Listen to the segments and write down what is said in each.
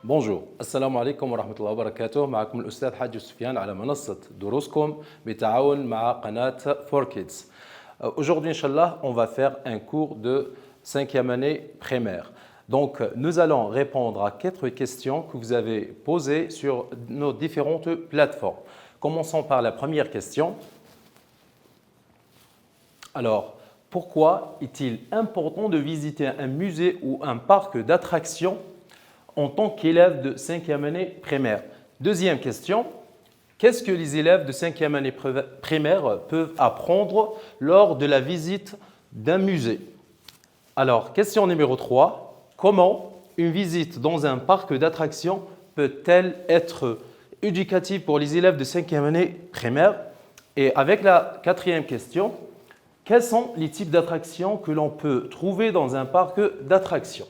Bonjour, assalamu alaikum wa rahmatullahi wa barakatuh. معكم الأستاذ حاج سفيان على منصة دروسكم بتعاون مع قناة 4Kids. Aujourd'hui, Inch'Allah, on va faire un cours de 5e année primaire. Donc, nous allons répondre à 4 questions que vous avez posées sur nos différentes plateformes. Commençons par la première question. Alors, pourquoi est-il important de visiter un musée ou un parc d'attractions en tant qu'élève de 5e année primaire? Deuxième question, qu'est-ce que les élèves de 5e année primaire peuvent apprendre lors de la visite d'un musée? Alors, question numéro 3, comment une visite dans un parc d'attractions peut-elle être éducative pour les élèves de 5e année primaire? Et avec la quatrième question, quels sont les types d'attractions que l'on peut trouver dans un parc d'attractions?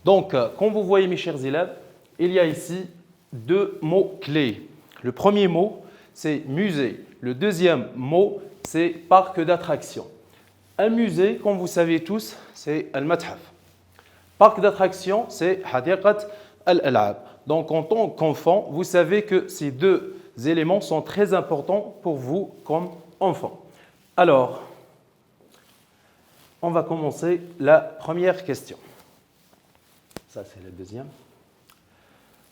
Donc, comme vous voyez mes chers élèves, il y a ici 2 mots clés. Le premier mot, c'est musée. Le deuxième mot, c'est parc d'attractions. Un musée, comme vous savez tous, c'est al-Mathaf. Parc d'attractions, c'est Hadiqat al-Al'ab. Donc, en tant qu'enfant, vous savez que ces 2 éléments sont très importants pour vous comme enfant. Alors, on va commencer la première question. Ça, c'est la deuxième.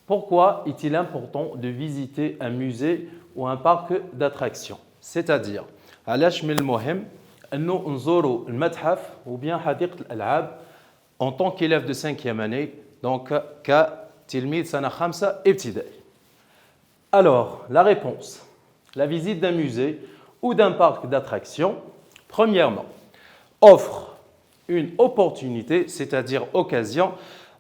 Pourquoi est-il important de visiter un musée ou un parc d'attractions? C'est-à-dire, علاش من المهم أنه نزوروا المتحف ou bien حديقة الألعاب en tant qu'élève de 5e année, donc كتلميذ سنة 5 ابتدائي. Alors, la réponse. La visite d'un musée ou d'un parc d'attractions, premièrement, offre une opportunité, c'est-à-dire occasion,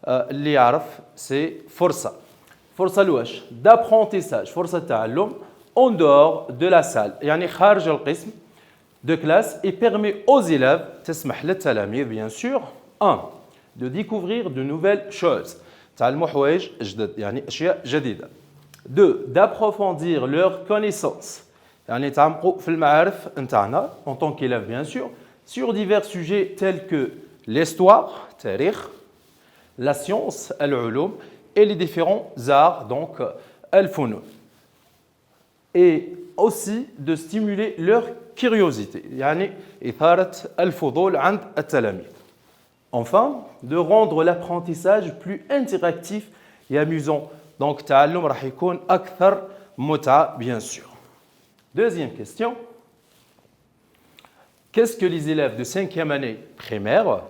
اللي يعرف c'est فرصة لواش d'apprentissage فرصة تعلم en dehors de la salle يعني خارج القسم de classe et permet aux élèves تسمح للتلاميذ bien sûr 1 de découvrir de nouvelles choses تعلموا حوايج جدد يعني أشياء جديدة 2 d'approfondir leurs connaissances يعني يتعمقوا في المعارف نتاعنا en tant qu'élève bien sûr sur divers sujets tels que l'histoire التاريخ la science, al-ulum, et les différents arts, donc al-funun. Et aussi de stimuler leur curiosité, يعني إثارة الفضول عند التلاميذ. Enfin, de rendre l'apprentissage plus interactif et amusant. Donc, التعلم راح يكون أكثر متعة, bien sûr. Deuxième question. Qu'est-ce que les élèves de 5e année primaire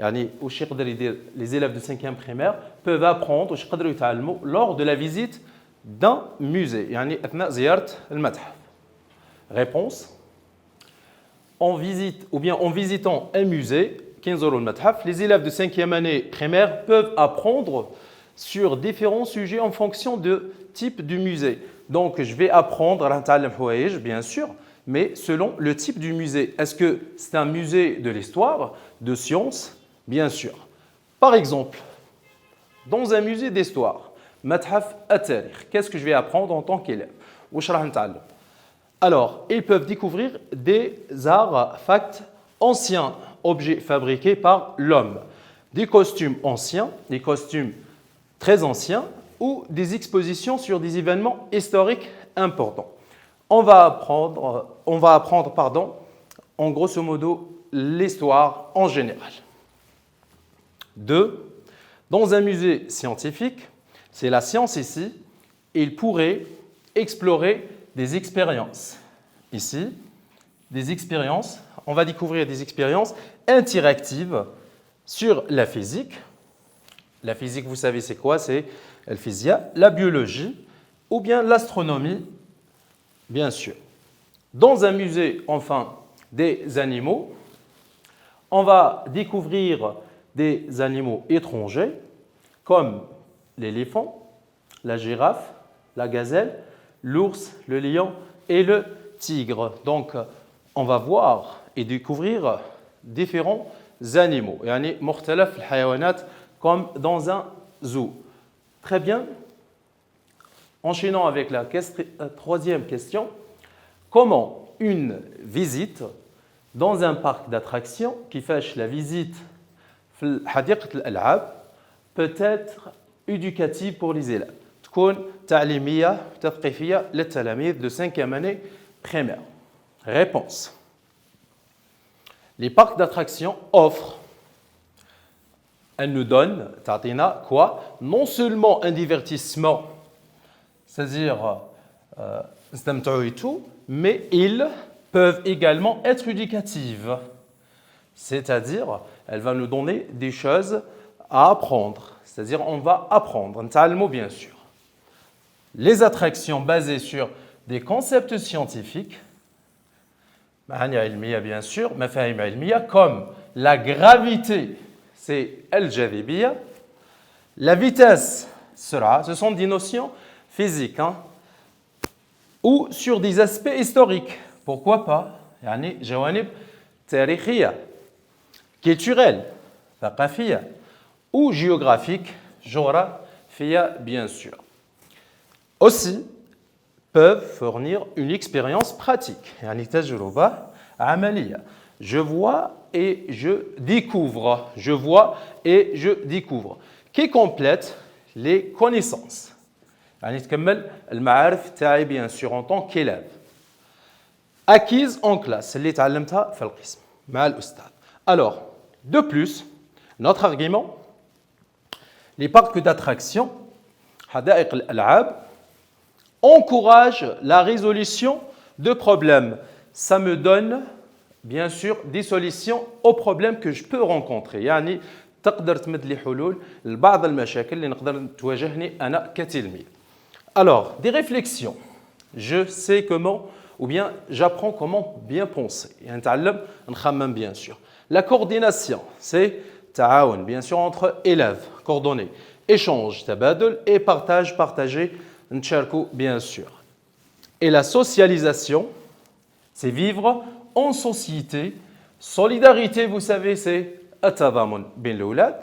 يعني واش يقدر يدير les élèves de 5e primaire peuvent apprendre واش يقدروا يتعلموا lors de la visite d'un musée يعني اثناء زيارة المتحف. Réponse. En visite ou bien en visitant un musée كي نزوروا المتحف, les élèves de 5e année primaire peuvent apprendre sur différents sujets en fonction du type du musée. Donc je vais apprendre راح نتعلم حوايج bien sûr, mais selon le type du musée. Est-ce que c'est un musée de l'histoire, de sciences? Bien sûr. Par exemple, dans un musée d'histoire, Mathaf at-Tarikh, qu'est-ce que je vais apprendre en tant qu'élève? Alors, ils peuvent découvrir des artefacts anciens, objets fabriqués par l'homme, des costumes anciens, des costumes très anciens ou des expositions sur des événements historiques importants. On va apprendre en grosso modo l'histoire en général. 2. Dans un musée scientifique, c'est la science ici, il pourrait explorer des expériences. Ici, des expériences, on va découvrir des expériences interactives sur la physique. La physique, vous savez c'est quoi? C'est la physique, la biologie ou bien l'astronomie, bien sûr. Dans un musée, enfin, des animaux, on va découvrir des animaux étrangers comme l'éléphant, la girafe, la gazelle, l'ours, le lion et le tigre. Donc, on va voir et découvrir différents animaux. يعني مختلف الحيوانات comme dans un zoo. Très bien. Enchaînons avec la troisième question. Comment une visite dans un parc d'attractions qui fait la visite في حديقة الألعاب peut être éducative pour les élèves. تكون تعليمية تثقيفية للتلاميذ de 5e année primaire. Réponse. Les parcs d'attractions offrent, elles nous donnent, تعطينا quoi? Non seulement un divertissement, c'est-à-dire نستمتعوا et tout, mais ils peuvent également être éducatives. C'est-à-dire, elle va nous donner des choses à apprendre. C'est-à-dire, on va apprendre. نتعلموا bien sûr. Les attractions basées sur des concepts scientifiques, معاني علمية bien sûr, مفاهيم علمية, comme la gravité, c'est الجاذبية, la vitesse, سرعة, ce sont des notions physiques, hein, ou sur des aspects historiques. Pourquoi pas? يعني جوانب تاريخية, culturelle, ثقافية, ou géographique, جغرافية bien sûr. Aussi, peuvent fournir une expérience pratique. يعني تجربة عملية. Je vois et je découvre. Je vois et je découvre. Qui complète les connaissances. يعني تكمل المعارف تاعي bien sûr en tant qu'élève. Acquise en classe. اللي تعلمتها في القسم مع الأستاذ. Alors, de plus, notre argument, les parcs d'attraction, حدائق الألعاب, encourage la résolution de problèmes. Ça me donne, bien sûr, des solutions aux problèmes que je peux rencontrer. يعني تقدر تمد لي حلول لبعض المشاكل اللي نقدر تواجهني أنا كتلميذ. Alors, des réflexions. Je sais comment, ou bien j'apprends comment bien penser. يعني نتعلم نخمم bien sûr. La coordination, c'est تعاون, bien sûr, entre élèves, coordonner. Échange, تبادل, et partage, partager, نتشاركوا bien sûr. Et la socialisation, c'est vivre en société. Solidarité, vous savez, c'est التضامن بين الأولاد.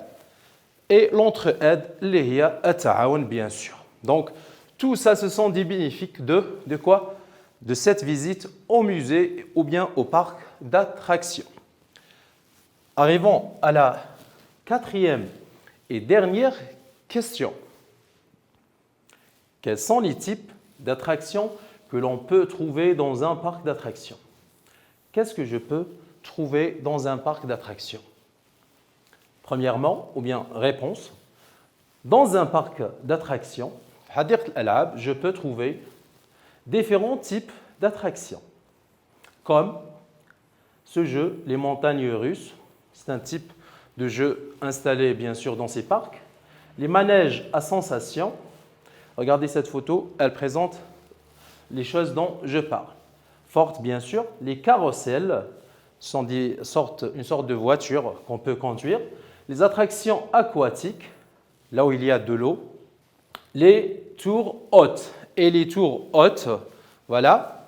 Et l'entraide, اللي هي التعاون bien sûr. Donc, tout ça, ce sont des bénéfices de quoi? De cette visite au musée ou bien au parc d'attractions. Arrivons à la 4e et dernière question. Quels sont les types d'attractions que l'on peut trouver dans un parc d'attractions? Qu'est-ce que je peux trouver dans un parc d'attractions? Premièrement, ou bien réponse, dans un parc d'attractions, je peux trouver différents types d'attractions, comme ce jeu, les montagnes russes, c'est un type de jeu installé bien sûr dans ces parcs, les manèges à sensations. Regardez cette photo, elle présente les choses dont je parle. Forte, bien sûr, les carrousels sont une sorte de voiture qu'on peut conduire. Les attractions aquatiques, là où il y a de l'eau. Les tours hautes. Et les tours hautes, voilà.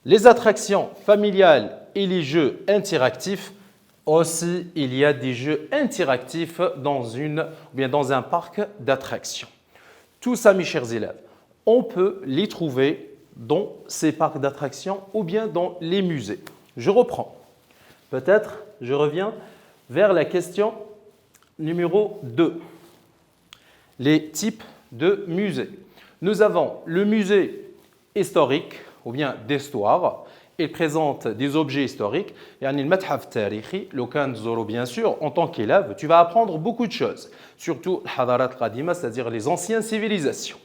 Les attractions familiales et les jeux interactifs. Aussi, il y a des jeux interactifs dans un parc d'attractions. Tout ça, mes chers élèves, on peut les trouver dans ces parcs d'attractions ou bien dans les musées. Je reprends. Peut-être, je reviens vers la question numéro 2. Les types de musées. Nous avons le musée historique ou bien d'histoire. Il présente des objets historiques. يعني المتحف التاريخي لو كان تزورو bien sûr en tant qu'élève, tu vas apprendre beaucoup de choses, surtout الحضارات القديمة, c'est-à-dire les anciennes civilisations.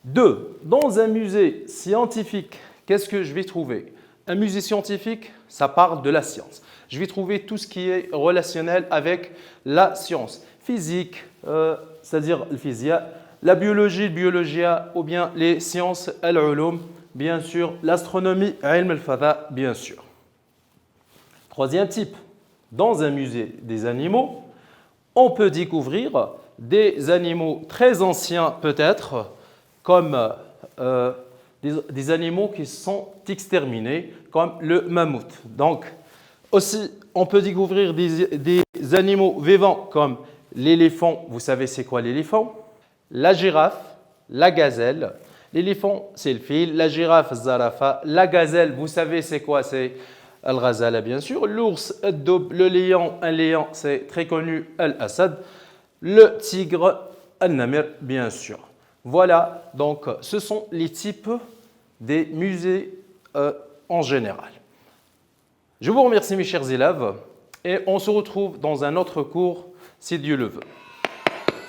2. Dans un musée scientifique, qu'est-ce que je vais trouver? Un musée scientifique, ça parle de la science. Je vais trouver tout ce qui est relationnel avec la science. Physique, c'est-à-dire le physique, la biologie, le biologia, ou bien les sciences, al-ulum, bien sûr, l'astronomie, ilm al-fada, bien sûr. Troisième type, dans un musée des animaux, on peut découvrir des animaux très anciens peut-être, comme des animaux qui sont exterminés, comme le mammouth. Donc, aussi, on peut découvrir des animaux vivants comme l'éléphant. Vous savez c'est quoi l'éléphant? La girafe, la gazelle. L'éléphant, c'est le fil. La girafe, zarafa. La gazelle, vous savez c'est quoi? C'est al-ghazala, bien sûr. L'ours, le lion, un lion, c'est très connu, al-asad. Le tigre, Al-Namir, bien sûr. Voilà, donc ce sont les types des musées en général. Je vous remercie mes chers élèves et on se retrouve dans un autre cours si Dieu le veut.